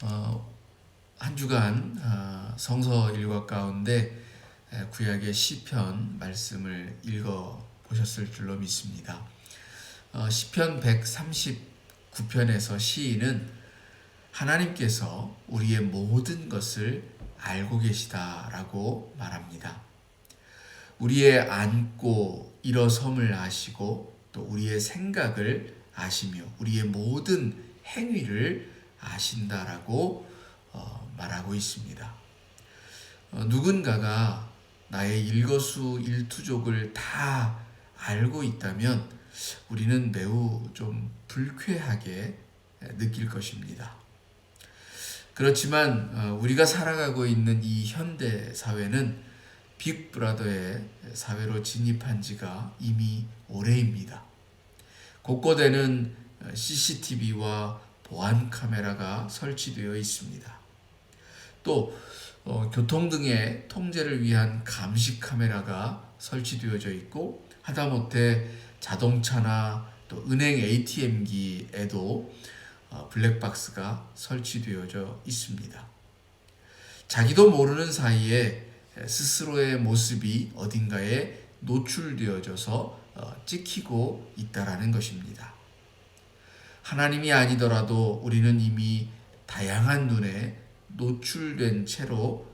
한 주간 성서 일과 가운데 구약의 시편 말씀을 읽어 보셨을 줄로 믿습니다. 시편 139편에서 시인은 하나님께서 우리의 모든 것을 알고 계시다라고 말합니다. 우리의 앉고 일어섬을 아시고 또 우리의 생각을 아시며 우리의 모든 행위를 아신다라고 말하고 있습니다. 누군가가 나의 일거수일투족을 다 알고 있다면 우리는 매우 좀 불쾌하게 느낄 것입니다. 그렇지만 우리가 살아가고 있는 이 현대 사회는 빅브라더의 사회로 진입한 지가 이미 오래입니다. 곳곳에는 CCTV와 보안 카메라가 설치되어 있습니다. 또 교통등의 통제를 위한 감시 카메라가 설치되어져 있고 하다못해 자동차나 또 은행 ATM기에도 블랙박스가 설치되어져 있습니다. 자기도 모르는 사이에 스스로의 모습이 어딘가에 노출되어져서 찍히고 있다라는 것입니다. 하나님이 아니더라도 우리는 이미 다양한 눈에 노출된 채로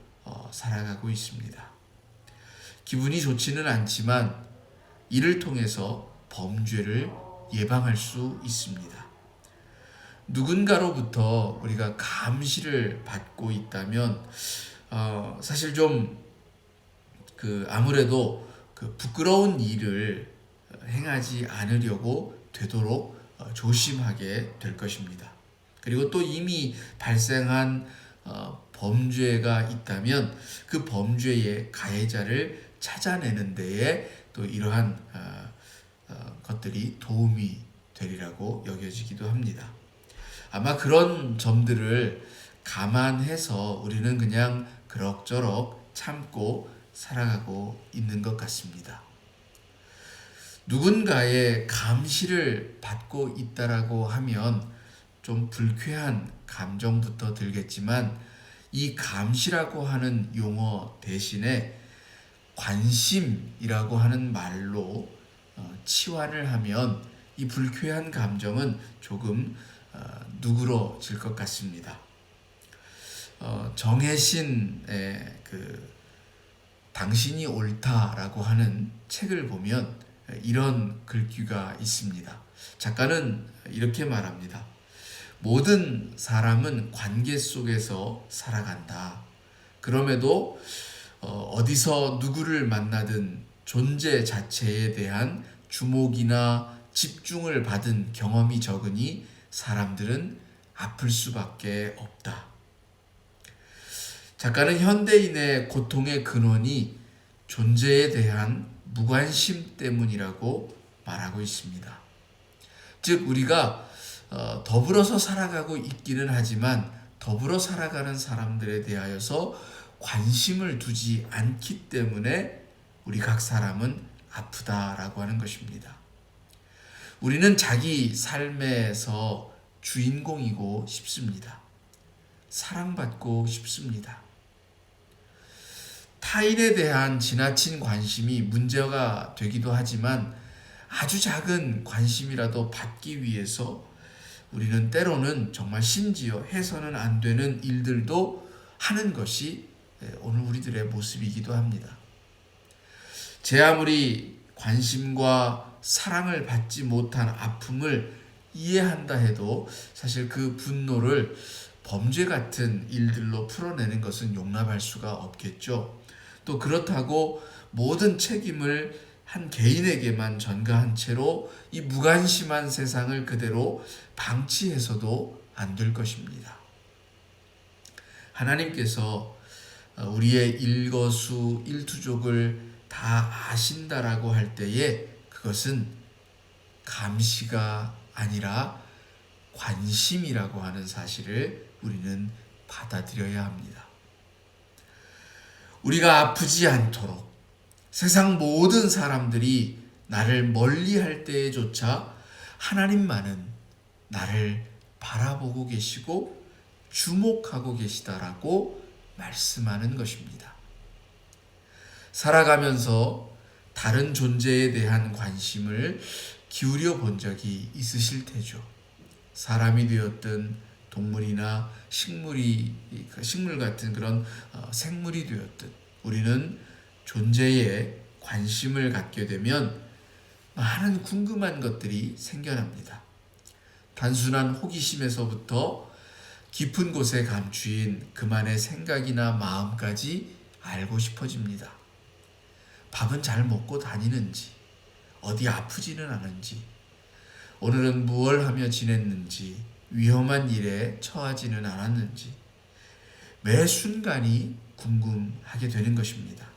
살아가고 있습니다. 기분이 좋지는 않지만 이를 통해서 범죄를 예방할 수 있습니다. 누군가로부터 우리가 감시를 받고 있다면 사실 좀 아무래도 부끄러운 일을 행하지 않으려고 되도록 조심하게 될 것입니다. 그리고 또 이미 발생한 범죄가 있다면 그 범죄의 가해자를 찾아내는 데에 또 이러한 것들이 도움이 되리라고 여겨지기도 합니다. 아마 그런 점들을 감안해서 우리는 그냥 그럭저럭 참고 살아가고 있는 것 같습니다. 누군가의 감시를 받고 있다라고 하면 좀 불쾌한 감정부터 들겠지만 이 감시라고 하는 용어 대신에 관심이라고 하는 말로 치환을 하면 이 불쾌한 감정은 조금 누그러질 것 같습니다. 정혜신의 당신이 옳다라고 하는 책을 보면 이런 글귀가 있습니다. 작가는 이렇게 말합니다. 모든 사람은 관계 속에서 살아간다. 그럼에도 어디서 누구를 만나든 존재 자체에 대한 주목이나 집중을 받은 경험이 적으니 사람들은 아플 수밖에 없다. 작가는 현대인의 고통의 근원이 존재에 대한 무관심 때문이라고 말하고 있습니다. 즉 우리가 더불어서 살아가고 있기는 하지만 더불어 살아가는 사람들에 대하여서 관심을 두지 않기 때문에 우리 각 사람은 아프다라고 하는 것입니다. 우리는 자기 삶에서 주인공이고 싶습니다. 사랑받고 싶습니다. 타인에 대한 지나친 관심이 문제가 되기도 하지만 아주 작은 관심이라도 받기 위해서 우리는 때로는 정말 심지어 해서는 안 되는 일들도 하는 것이 오늘 우리들의 모습이기도 합니다. 제 아무리 관심과 사랑을 받지 못한 아픔을 이해한다 해도 사실 그 분노를 범죄 같은 일들로 풀어내는 것은 용납할 수가 없겠죠. 또 그렇다고 모든 책임을 한 개인에게만 전가한 채로 이 무관심한 세상을 그대로 방치해서도 안 될 것입니다. 하나님께서 우리의 일거수일투족을 다 아신다라고 할 때에 그것은 감시가 아니라 관심이라고 하는 사실을 우리는 받아들여야 합니다. 우리가 아프지 않도록 세상 모든 사람들이 나를 멀리할 때에조차 하나님만은 나를 바라보고 계시고 주목하고 계시다라고 말씀하는 것입니다. 살아가면서 다른 존재에 대한 관심을 기울여 본 적이 있으실 테죠. 사람이 되었든 동물이나 식물 같은 그런 생물이 되었든 우리는 존재에 관심을 갖게 되면 많은 궁금한 것들이 생겨납니다. 단순한 호기심에서부터 깊은 곳에 감추인 그만의 생각이나 마음까지 알고 싶어집니다. 밥은 잘 먹고 다니는지, 어디 아프지는 않은지, 오늘은 무얼 하며 지냈는지, 위험한 일에 처하지는 않았는지, 매 순간이 궁금하게 되는 것입니다.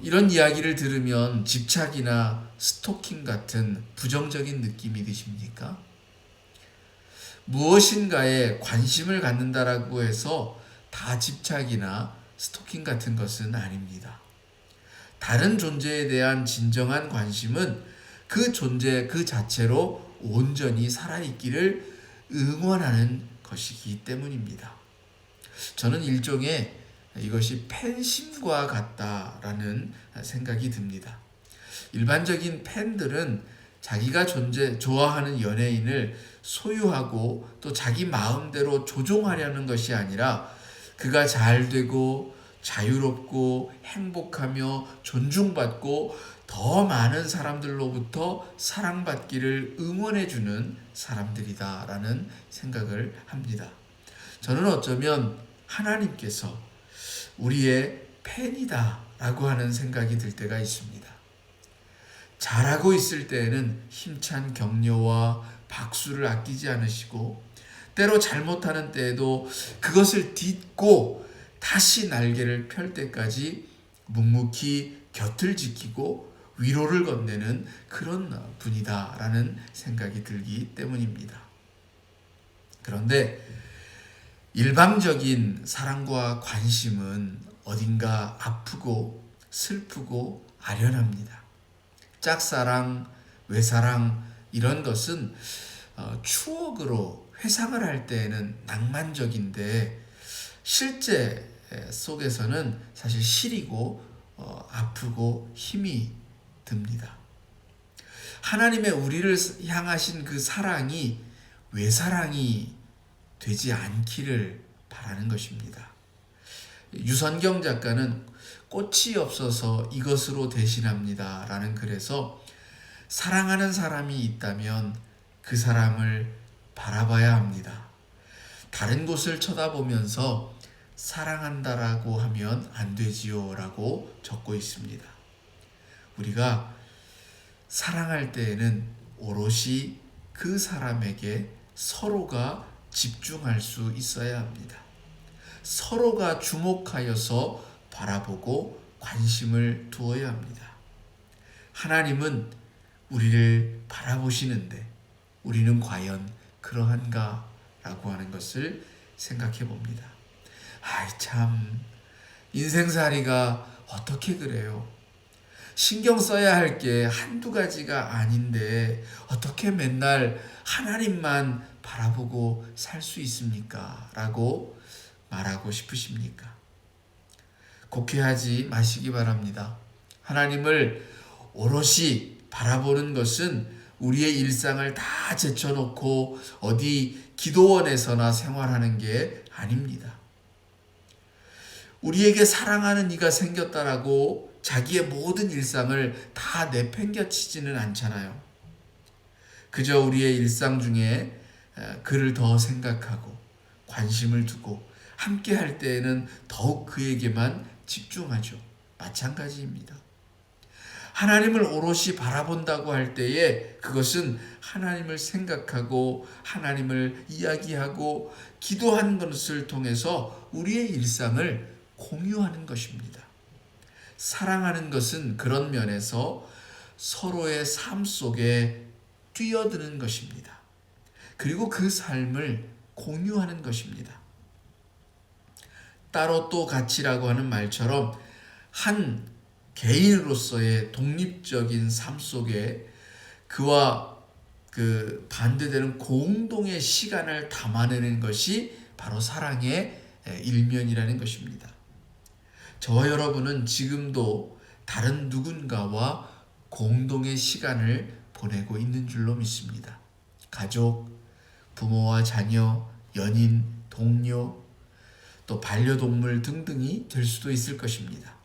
이런 이야기를 들으면 집착이나 스토킹 같은 부정적인 느낌이 드십니까? 무엇인가에 관심을 갖는다라고 해서 다 집착이나 스토킹 같은 것은 아닙니다. 다른 존재에 대한 진정한 관심은 그 존재 그 자체로 온전히 살아있기를 응원하는 것이기 때문입니다. 저는 일종의 이것이 팬심과 같다라는 생각이 듭니다. 일반적인 팬들은 자기가 좋아하는 연예인을 소유하고 또 자기 마음대로 조종하려는 것이 아니라 그가 잘 되고 자유롭고 행복하며 존중받고 더 많은 사람들로부터 사랑받기를 응원해주는 사람들이다라는 생각을 합니다. 저는 어쩌면 하나님께서 우리의 팬이다라고 하는 생각이 들 때가 있습니다. 잘하고 있을 때에는 힘찬 격려와 박수를 아끼지 않으시고 때로 잘못하는 때에도 그것을 딛고 다시 날개를 펼 때까지 묵묵히 곁을 지키고 위로를 건네는 그런 분이다라는 생각이 들기 때문입니다. 그런데 일방적인 사랑과 관심은 어딘가 아프고 슬프고 아련합니다. 짝사랑, 외사랑 이런 것은 추억으로 회상을 할 때에는 낭만적인데 실제 속에서는 사실 시리고 아프고 힘이 듭니다. 하나님의 우리를 향하신 그 사랑이 외사랑이 되지 않기를 바라는 것입니다. 유선경 작가는 꽃이 없어서 이것으로 대신합니다 라는 글에서 사랑하는 사람이 있다면 그 사람을 바라봐야 합니다. 다른 곳을 쳐다보면서 사랑한다라고 하면 안 되지요 라고 적고 있습니다. 우리가 사랑할 때에는 오롯이 그 사람에게 서로가 집중할 수 있어야 합니다. 서로가 주목하여서 바라보고 관심을 두어야 합니다. 하나님은 우리를 바라보시는데 우리는 과연 그러한가? 라고 하는 것을 생각해 봅니다. 참 인생살이가 어떻게 그래요? 신경 써야 할 게 한두 가지가 아닌데 어떻게 맨날 하나님만 바라보고 살 수 있습니까? 라고 말하고 싶으십니까? 곡해하지 마시기 바랍니다. 하나님을 오롯이 바라보는 것은 우리의 일상을 다 제쳐놓고 어디 기도원에서나 생활하는 게 아닙니다. 우리에게 사랑하는 이가 생겼다라고 자기의 모든 일상을 다 내팽겨치지는 않잖아요. 그저 우리의 일상 중에 그를 더 생각하고 관심을 두고 함께 할 때에는 더욱 그에게만 집중하죠. 마찬가지입니다. 하나님을 오롯이 바라본다고 할 때에 그것은 하나님을 생각하고 하나님을 이야기하고 기도하는 것을 통해서 우리의 일상을 공유하는 것입니다. 사랑하는 것은 그런 면에서 서로의 삶 속에 뛰어드는 것입니다. 그리고 그 삶을 공유하는 것입니다. 따로 또 같이라고 하는 말처럼 한 개인으로서의 독립적인 삶 속에 그와 그 반대되는 공동의 시간을 담아내는 것이 바로 사랑의 일면이라는 것입니다. 저와 여러분은 지금도 다른 누군가와 공동의 시간을 보내고 있는 줄로 믿습니다. 가족, 부모와 자녀, 연인, 동료, 또 반려동물 등등이 될 수도 있을 것입니다.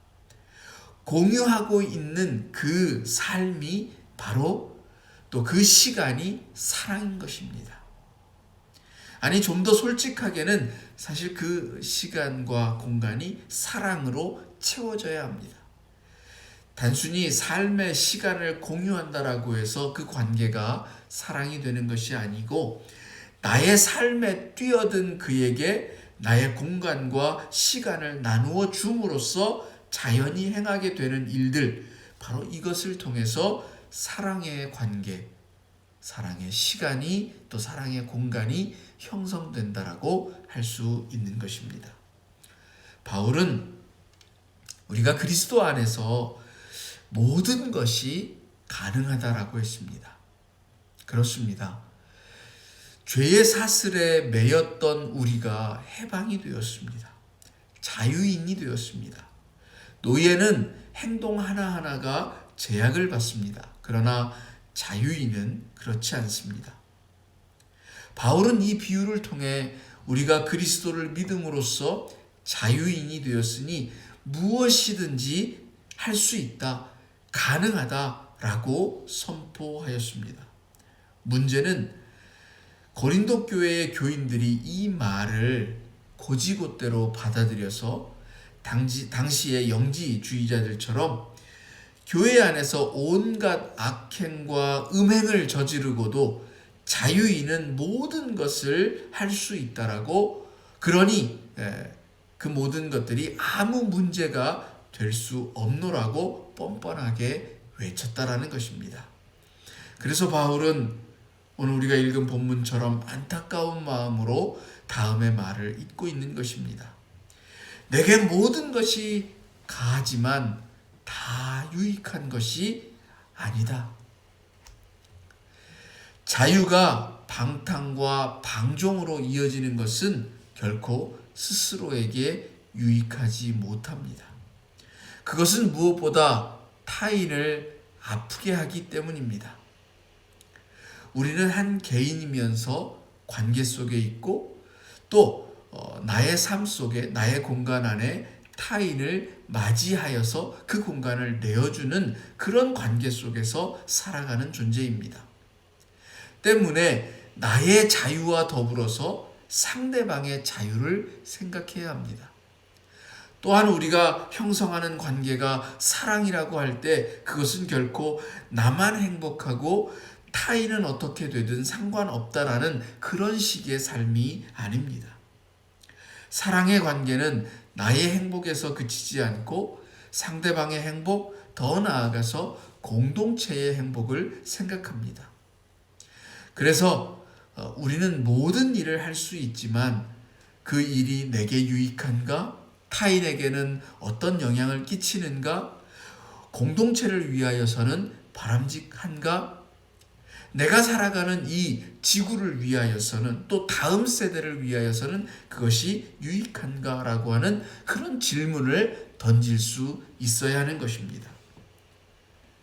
공유하고 있는 그 삶이 바로 또 그 시간이 사랑인 것입니다. 아니, 좀 더 솔직하게는 사실 그 시간과 공간이 사랑으로 채워져야 합니다. 단순히 삶의 시간을 공유한다라고 해서 그 관계가 사랑이 되는 것이 아니고, 나의 삶에 뛰어든 그에게 나의 공간과 시간을 나누어 줌으로써 자연히 행하게 되는 일들, 바로 이것을 통해서 사랑의 관계, 사랑의 시간이 또 사랑의 공간이 형성된다라고 할 수 있는 것입니다. 바울은 우리가 그리스도 안에서 모든 것이 가능하다라고 했습니다. 그렇습니다. 죄의 사슬에 매였던 우리가 해방이 되었습니다. 자유인이 되었습니다. 노예는 행동 하나하나가 제약을 받습니다. 그러나 자유인은 그렇지 않습니다. 바울은 이 비유를 통해 우리가 그리스도를 믿음으로써 자유인이 되었으니 무엇이든지 할 수 있다, 가능하다라고 선포하였습니다. 문제는 고린도 교회의 교인들이 이 말을 고지고대로 받아들여서 당시의 영지주의자들처럼 교회 안에서 온갖 악행과 음행을 저지르고도 자유인은 모든 것을 할 수 있다라고, 그러니 그 모든 것들이 아무 문제가 될 수 없노라고 뻔뻔하게 외쳤다라는 것입니다. 그래서 바울은 오늘 우리가 읽은 본문처럼 안타까운 마음으로 다음의 말을 잇고 있는 것입니다. 내게 모든 것이 가하지만 다 유익한 것이 아니다. 자유가 방탕과 방종으로 이어지는 것은 결코 스스로에게 유익하지 못합니다. 그것은 무엇보다 타인을 아프게 하기 때문입니다. 우리는 한 개인이면서 관계 속에 있고, 또 나의 삶 속에, 나의 공간 안에 타인을 맞이하여서 그 공간을 내어주는 그런 관계 속에서 살아가는 존재입니다. 때문에 나의 자유와 더불어서 상대방의 자유를 생각해야 합니다. 또한 우리가 형성하는 관계가 사랑이라고 할 때 그것은 결코 나만 행복하고 타인은 어떻게 되든 상관없다라는 그런 식의 삶이 아닙니다. 사랑의 관계는 나의 행복에서 그치지 않고 상대방의 행복, 더 나아가서 공동체의 행복을 생각합니다. 그래서 우리는 모든 일을 할 수 있지만 그 일이 내게 유익한가? 타인에게는 어떤 영향을 끼치는가? 공동체를 위하여서는 바람직한가? 내가 살아가는 이 지구를 위하여서는, 또 다음 세대를 위하여서는 그것이 유익한가라고 하는 그런 질문을 던질 수 있어야 하는 것입니다.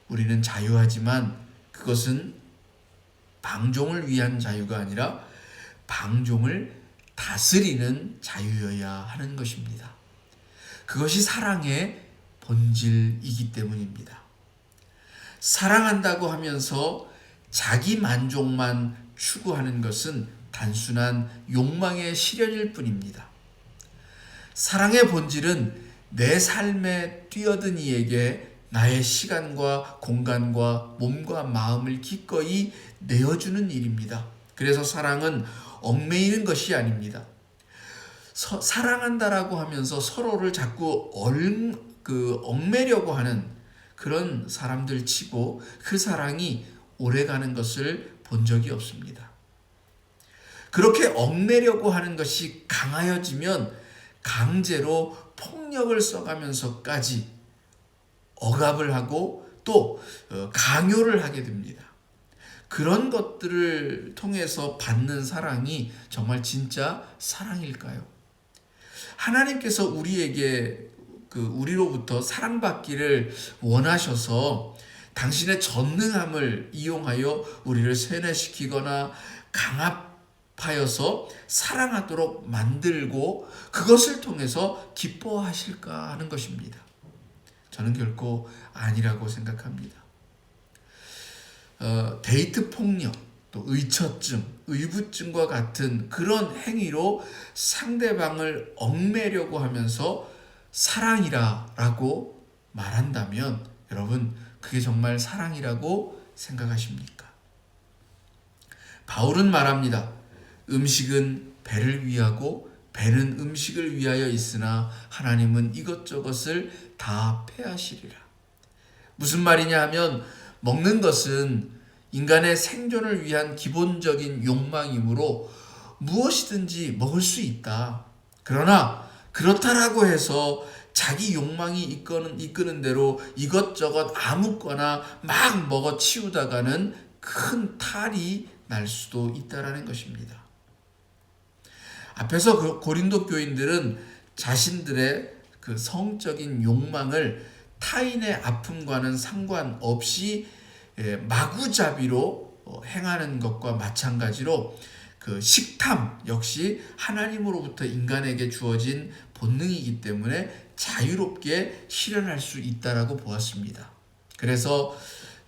우리는 자유하지만 그것은 방종을 위한 자유가 아니라 방종을 다스리는 자유여야 하는 것입니다. 그것이 사랑의 본질이기 때문입니다. 사랑한다고 하면서 자기 만족만 추구하는 것은 단순한 욕망의 실현일 뿐입니다. 사랑의 본질은 내 삶에 뛰어든 이에게 나의 시간과 공간과 몸과 마음을 기꺼이 내어주는 일입니다. 그래서 사랑은 얽매이는 것이 아닙니다. 사랑한다라고 하면서 서로를 자꾸 얽매려고 하는 그런 사람들 치고 그 사랑이 오래가는 것을 본 적이 없습니다. 그렇게 얽매려고 하는 것이 강하여지면 강제로 폭력을 써가면서까지 억압을 하고 또 강요를 하게 됩니다. 그런 것들을 통해서 받는 사랑이 정말 진짜 사랑일까요? 하나님께서 우리로부터 사랑받기를 원하셔서 당신의 전능함을 이용하여 우리를 세뇌시키거나 강압하여서 사랑하도록 만들고 그것을 통해서 기뻐하실까 하는 것입니다. 저는 결코 아니라고 생각합니다. 데이트 폭력, 또 의처증, 의부증과 같은 그런 행위로 상대방을 얽매려고 하면서 사랑이라고 말한다면 여러분, 그게 정말 사랑이라고 생각하십니까? 바울은 말합니다. 음식은 배를 위하고 배는 음식을 위하여 있으나 하나님은 이것저것을 다 패하시리라. 무슨 말이냐 하면 먹는 것은 인간의 생존을 위한 기본적인 욕망이므로 무엇이든지 먹을 수 있다. 그러나 그렇다라고 해서 자기 욕망이 이끄는 대로 이것저것 아무거나 막 먹어 치우다가는 큰 탈이 날 수도 있다라는 것입니다. 앞에서 고린도 교인들은 자신들의 그 성적인 욕망을 타인의 아픔과는 상관없이 마구잡이로 행하는 것과 마찬가지로 그 식탐 역시 하나님으로부터 인간에게 주어진 본능이기 때문에 자유롭게 실현할 수 있다라고 보았습니다. 그래서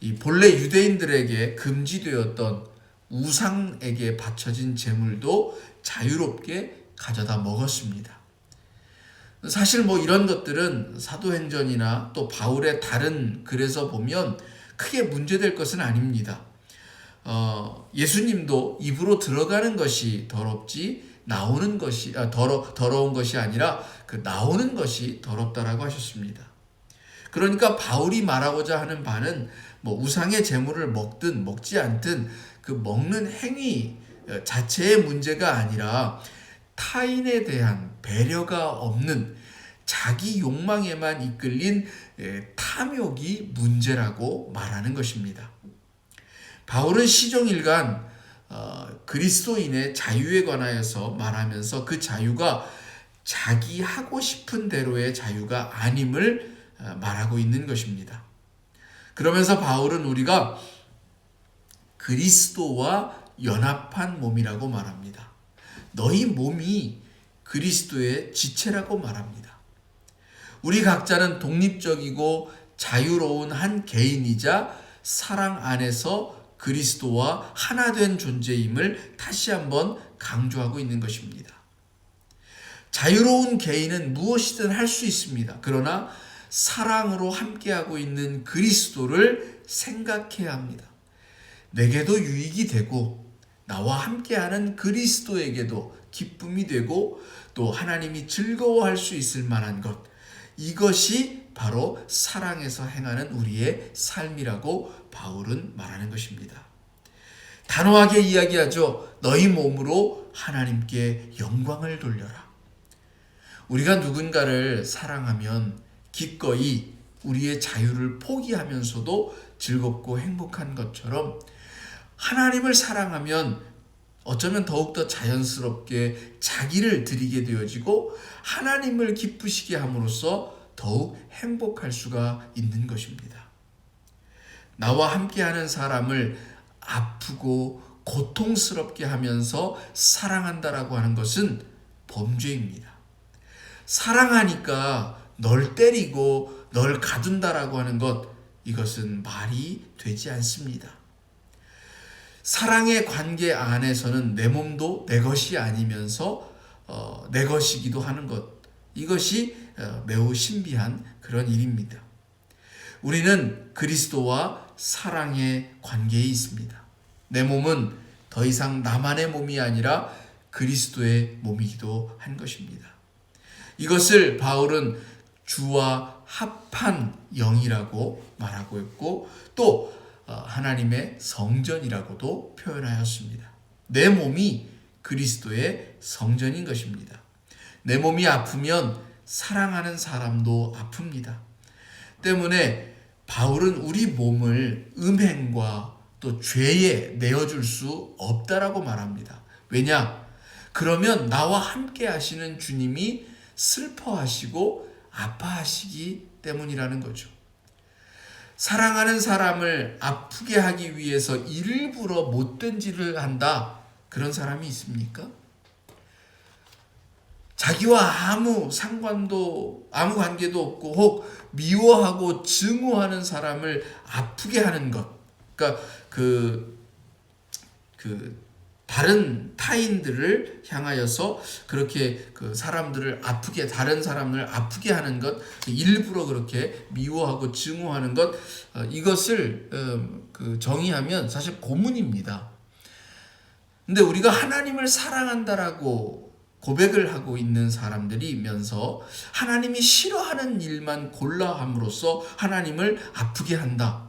이 본래 유대인들에게 금지되었던 우상에게 바쳐진 제물도 자유롭게 가져다 먹었습니다. 사실 이런 것들은 사도행전이나 또 바울의 다른 글에서 보면 크게 문제될 것은 아닙니다. 예수님도 입으로 들어가는 것이 더럽지 나오는 것이 더러운 것이 아니라 그 나오는 것이 더럽다라고 하셨습니다. 그러니까 바울이 말하고자 하는 바는 우상의 제물을 먹든 먹지 않든 그 먹는 행위 자체의 문제가 아니라 타인에 대한 배려가 없는 자기 욕망에만 이끌린 탐욕이 문제라고 말하는 것입니다. 바울은 시종일관 그리스도인의 자유에 관하여서 말하면서 그 자유가 자기 하고 싶은 대로의 자유가 아님을 말하고 있는 것입니다. 그러면서 바울은 우리가 그리스도와 연합한 몸이라고 말합니다. 너희 몸이 그리스도의 지체라고 말합니다. 우리 각자는 독립적이고 자유로운 한 개인이자 사랑 안에서 그리스도와 하나 된 존재임을 다시 한번 강조하고 있는 것입니다. 자유로운 개인은 무엇이든 할 수 있습니다. 그러나 사랑으로 함께하고 있는 그리스도를 생각해야 합니다. 내게도 유익이 되고 나와 함께하는 그리스도에게도 기쁨이 되고 또 하나님이 즐거워할 수 있을 만한 것, 이것이 바로 사랑에서 행하는 우리의 삶이라고 바울은 말하는 것입니다. 단호하게 이야기하죠. 너희 몸으로 하나님께 영광을 돌려라. 우리가 누군가를 사랑하면 기꺼이 우리의 자유를 포기하면서도 즐겁고 행복한 것처럼 하나님을 사랑하면 어쩌면 더욱더 자연스럽게 자기를 드리게 되어지고 하나님을 기쁘시게 함으로써 더욱 행복할 수가 있는 것입니다. 나와 함께하는 사람을 아프고 고통스럽게 하면서 사랑한다라고 하는 것은 범죄입니다. 사랑하니까 널 때리고 널 가둔다라고 하는 것, 이것은 말이 되지 않습니다. 사랑의 관계 안에서는 내 몸도 내 것이 아니면서 내 것이기도 하는 것, 이것이 매우 신비한 그런 일입니다. 우리는 그리스도와 사랑의 관계에 있습니다. 내 몸은 더 이상 나만의 몸이 아니라 그리스도의 몸이기도 한 것입니다. 이것을 바울은 주와 합한 영이라고 말하고 있고 또 하나님의 성전이라고도 표현하였습니다. 내 몸이 그리스도의 성전인 것입니다. 내 몸이 아프면 사랑하는 사람도 아픕니다. 때문에 바울은 우리 몸을 음행과 또 또 죄에 내어줄 수 없다라고 말합니다. 왜냐? 그러면 나와 함께 하시는 주님이 슬퍼하시고 아파하시기 때문이라는 거죠. 사랑하는 사람을 아프게 하기 위해서 일부러 못된 짓을 한다. 그런 사람이 있습니까? 자기와 아무 관계도 없고 혹 미워하고 증오하는 사람을 아프게 하는 것. 그러니까 다른 타인들을 향하여서 그렇게 다른 사람을 아프게 하는 것, 일부러 그렇게 미워하고 증오하는 것, 이것을 정의하면 사실 고문입니다. 근데 우리가 하나님을 사랑한다라고 고백을 하고 있는 사람들이면서 하나님이 싫어하는 일만 골라 함으로써 하나님을 아프게 한다.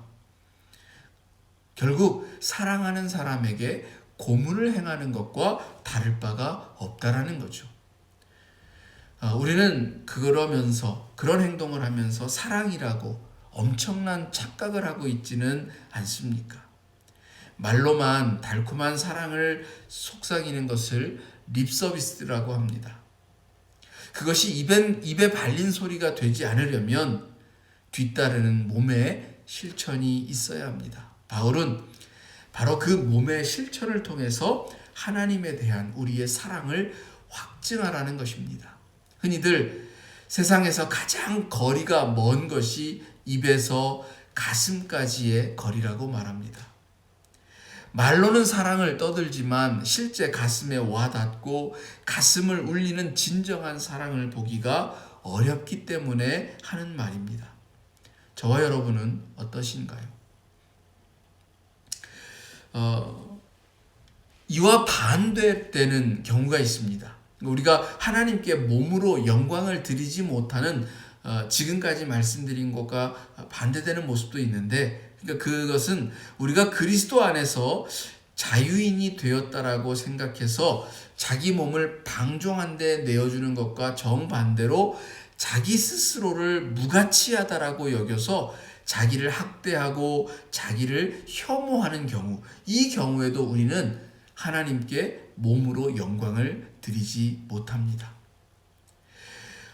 결국 사랑하는 사람에게 고문을 행하는 것과 다를 바가 없다라는 거죠. 우리는 그런 행동을 하면서 사랑이라고 엄청난 착각을 하고 있지는 않습니까? 말로만 달콤한 사랑을 속삭이는 것을 립서비스라고 합니다. 그것이 입에 발린 소리가 되지 않으려면 뒤따르는 몸의 실천이 있어야 합니다. 바울은 바로 그 몸의 실천을 통해서 하나님에 대한 우리의 사랑을 확증하라는 것입니다. 흔히들 세상에서 가장 거리가 먼 것이 입에서 가슴까지의 거리라고 말합니다. 말로는 사랑을 떠들지만 실제 가슴에 와닿고 가슴을 울리는 진정한 사랑을 보기가 어렵기 때문에 하는 말입니다. 저와 여러분은 어떠신가요? 이와 반대되는 경우가 있습니다. 우리가 하나님께 몸으로 영광을 드리지 못하는 지금까지 말씀드린 것과 반대되는 모습도 있는데, 그러니까 그것은 우리가 그리스도 안에서 자유인이 되었다라고 생각해서 자기 몸을 방종한 데 내어주는 것과 정반대로 자기 스스로를 무가치하다라고 여겨서 자기를 학대하고 자기를 혐오하는 경우, 이 경우에도 우리는 하나님께 몸으로 영광을 드리지 못합니다.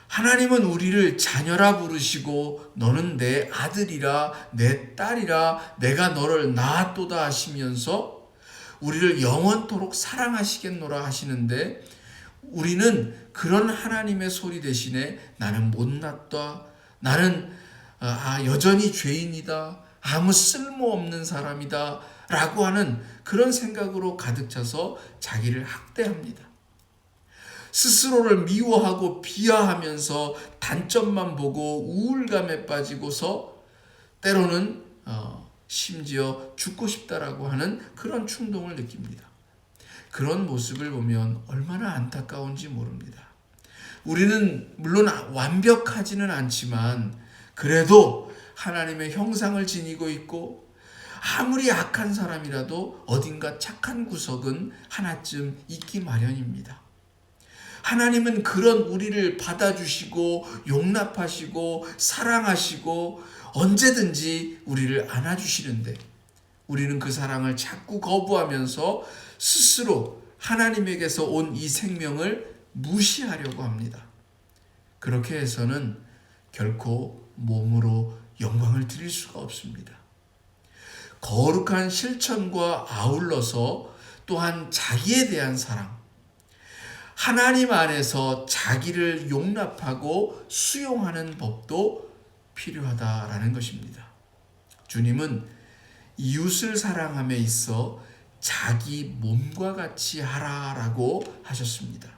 하나님은 우리를 자녀라 부르시고 너는 내 아들이라 내 딸이라 내가 너를 낳았도다 하시면서 우리를 영원토록 사랑하시겠노라 하시는데, 우리는 그런 하나님의 소리 대신에 나는 못났다, 나는 여전히 죄인이다, 아무 쓸모없는 사람이다 라고 하는 그런 생각으로 가득 차서 자기를 학대합니다. 스스로를 미워하고 비하하면서 단점만 보고 우울감에 빠지고서 때로는 심지어 죽고 싶다라고 하는 그런 충동을 느낍니다. 그런 모습을 보면 얼마나 안타까운지 모릅니다. 우리는 물론 완벽하지는 않지만 그래도 하나님의 형상을 지니고 있고, 아무리 악한 사람이라도 어딘가 착한 구석은 하나쯤 있기 마련입니다. 하나님은 그런 우리를 받아주시고 용납하시고 사랑하시고 언제든지 우리를 안아주시는데, 우리는 그 사랑을 자꾸 거부하면서 스스로 하나님에게서 온 이 생명을 무시하려고 합니다. 그렇게 해서는 결코 몸으로 영광을 드릴 수가 없습니다. 거룩한 실천과 아울러서 또한 자기에 대한 사랑, 하나님 안에서 자기를 용납하고 수용하는 법도 필요하다라는 것입니다. 주님은 이웃을 사랑함에 있어 자기 몸과 같이 하라라고 하셨습니다.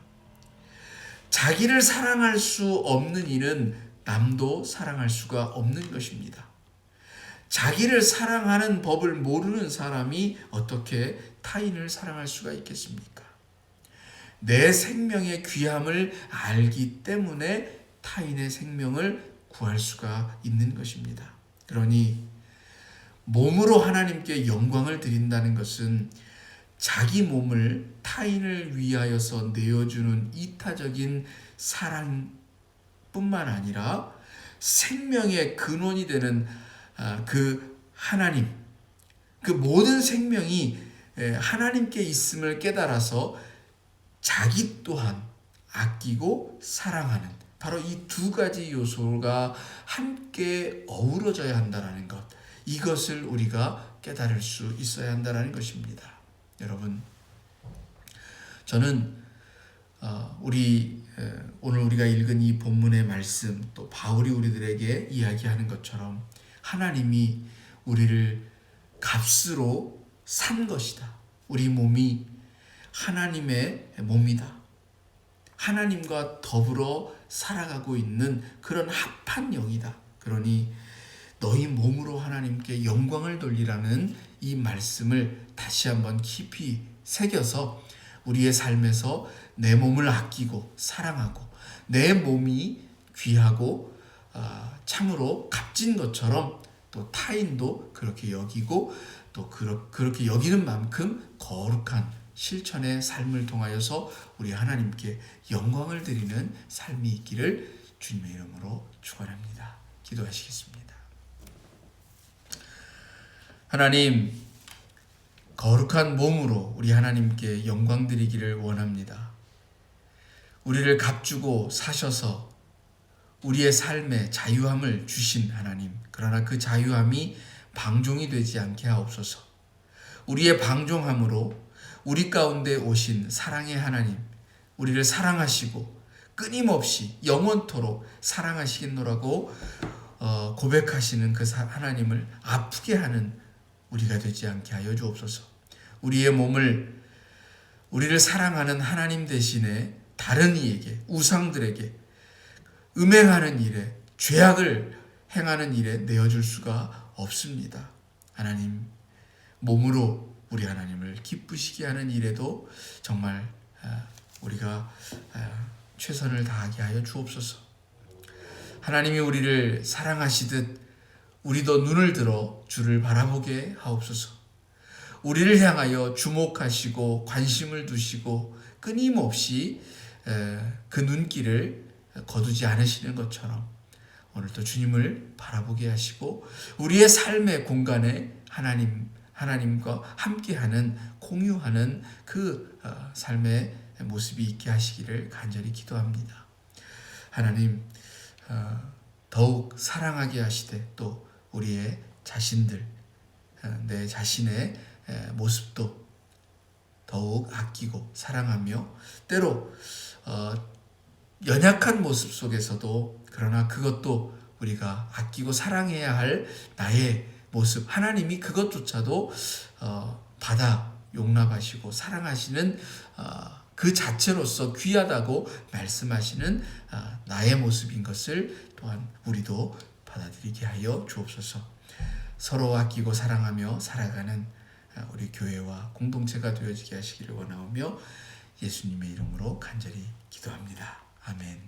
자기를 사랑할 수 없는 이는 남도 사랑할 수가 없는 것입니다. 자기를 사랑하는 법을 모르는 사람이 어떻게 타인을 사랑할 수가 있겠습니까? 내 생명의 귀함을 알기 때문에 타인의 생명을 구할 수가 있는 것입니다. 그러니 몸으로 하나님께 영광을 드린다는 것은 자기 몸을 타인을 위하여서 내어주는 이타적인 사랑뿐만 아니라 생명의 근원이 되는 그 하나님, 그 모든 생명이 하나님께 있음을 깨달아서 자기 또한 아끼고 사랑하는 바로 이 두 가지 요소가 함께 어우러져야 한다는 것, 이것을 우리가 깨달을 수 있어야 한다는 것입니다. 여러분, 저는 오늘 우리가 읽은 이 본문의 말씀, 또 바울이 우리들에게 이야기하는 것처럼 하나님이 우리를 값으로 산 것이다. 우리 몸이 하나님의 몸이다. 하나님과 더불어 살아가고 있는 그런 합한 영이다. 그러니 너희 몸으로 하나님께 영광을 돌리라는 이 말씀을 다시 한번 깊이 새겨서 우리의 삶에서 내 몸을 아끼고 사랑하고 내 몸이 귀하고 참으로 값진 것처럼 또 타인도 그렇게 여기고 또 그렇게 여기는 만큼 거룩한 실천의 삶을 통하여서 우리 하나님께 영광을 드리는 삶이 있기를 주님의 이름으로 축원합니다. 기도하시겠습니다. 하나님, 거룩한 몸으로 우리 하나님께 영광 드리기를 원합니다. 우리를 값주고 사셔서 우리의 삶에 자유함을 주신 하나님, 그러나 그 자유함이 방종이 되지 않게 하옵소서. 우리의 방종함으로 우리 가운데 오신 사랑의 하나님, 우리를 사랑하시고 끊임없이 영원토록 사랑하시겠노라고 고백하시는 그 하나님을 아프게 하는 우리가 되지 않게 하여 주옵소서. 우리의 몸을 우리를 사랑하는 하나님 대신에 다른 이에게, 우상들에게 음행하는 일에, 죄악을 행하는 일에 내어줄 수가 없습니다. 하나님, 몸으로 우리 하나님을 기쁘시게 하는 일에도 정말 우리가 최선을 다하게 하여 주옵소서. 하나님이 우리를 사랑하시듯 우리도 눈을 들어 주를 바라보게 하옵소서. 우리를 향하여 주목하시고 관심을 두시고 끊임없이 그 눈길을 거두지 않으시는 것처럼 오늘도 주님을 바라보게 하시고 우리의 삶의 공간에 하나님과 함께하는, 공유하는 그 삶의 모습이 있게 하시기를 간절히 기도합니다. 하나님, 더욱 사랑하게 하시되 또 우리의 자신들, 내 자신의 모습도 더욱 아끼고 사랑하며 때로 연약한 모습 속에서도 그러나 그것도 우리가 아끼고 사랑해야 할 나의 모습, 하나님이 그것조차도 받아 용납하시고 사랑하시는 그 자체로서 귀하다고 말씀하시는 나의 모습인 것을 또한 우리도 받아들이게 하여 주옵소서. 서로 아끼고 사랑하며 살아가는 우리 교회와 공동체가 되어지게 하시기를 원하오며 예수님의 이름으로 간절히 기도합니다. 아멘.